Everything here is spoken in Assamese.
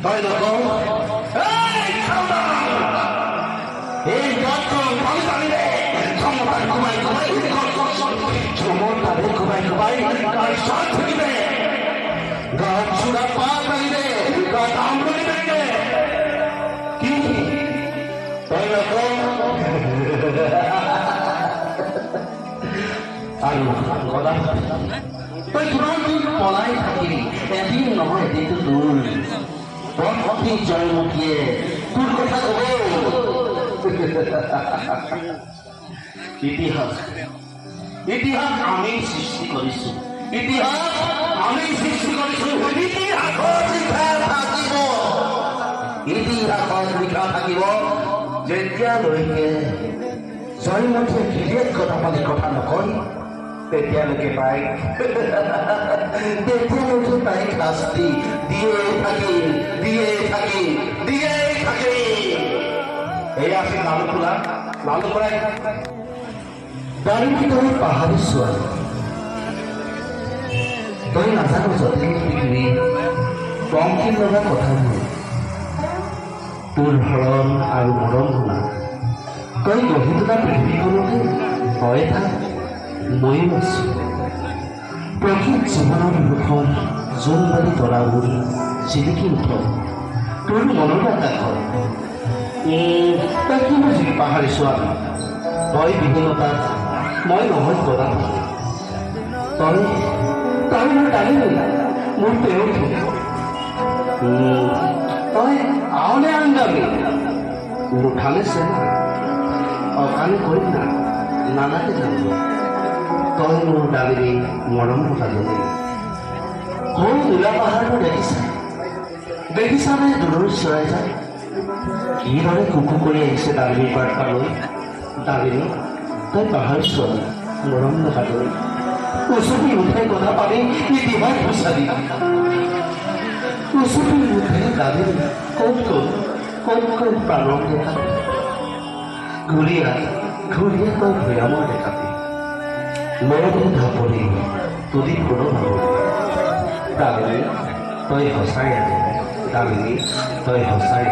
তই নকওঁ এই গাঁতখন পানী পানীৰে চমতাই ঘুমাই ঘুমাই চমতাৰে ঘুমাই ঘুমাই গাৰ চাত থাকিবে গাত চূড়া পাত লাগিলে গাত আমলৰি লাগিলে কি তই নকওঁ আৰু কথা তই কিমান দিন পলাই থাকিলি এদিন নহয় এদিনটো তোৰ পথি জয়মতীয়ে তোৰ কথা কব ইতিহাস ইতিহাস আমি সৃষ্টি কৰিছো ইতিহাস আমি সৃষ্টি কৰিছো ইতিহাসত লিখা থাকিব যেতিয়ালৈকে জয়মতীয়ে গিৰিয়েক কথা পালি কথা নকয় তেতিয়ালৈকে তাইক শাস্তি দিয়ে থাকিম এয়া আছিল লালুকোলা লালুকোলাই দাৰিদ্ৰ পাহাৰী ছোৱালী তই নাজানো যতীন পৃথিৱী পংকিৰ লগা কথাবোৰ তোৰ হৰণ আৰু মৰম শুনা তই গঢ়ি তোলা পৃথিৱীখনতে হয় থাক ময়ো আছো প্ৰকৃত জীৱনৰ মুখৰ জোনবাৰী তৰাবোৰ জিলিকি উঠ তোৰ মনৰ আকাশত তই কি বুজিবি পাহাৰী ছোৱালী তই বিহীনতাত মই নহয় গদা তই মোৰ ডালি মোৰ তেওঁ তই আওনে আনগাবি নুঠালে চেনা অকালে কৰিম না নানাকে জানিব তই মোৰ ডালিৰে মৰম কথা জানি সৰু নীলা পাহাৰটো দেখিছানে দূৰৰ চৰাই যায় কিদৰে কুকু কৰি আহিছে ডালিমীৰ বাৰ্তালৈ ডালিমী তই পাহাৰ ছোৱালী মৰম নকালৈ উচুপি উঠাই কথা পাবি ইতিহাস বিচাৰি উচুপি উঠাই ডালিমী ক'ত প্ৰাণৰ দেখা ঘূৰিয়া তই ভৈয়ামৰ দেখাবি মৰমে ঢাপলি তুলি কোনো ভাবি ডালিমী তই সঁচাই আনে ডালিমী তই সঁচাই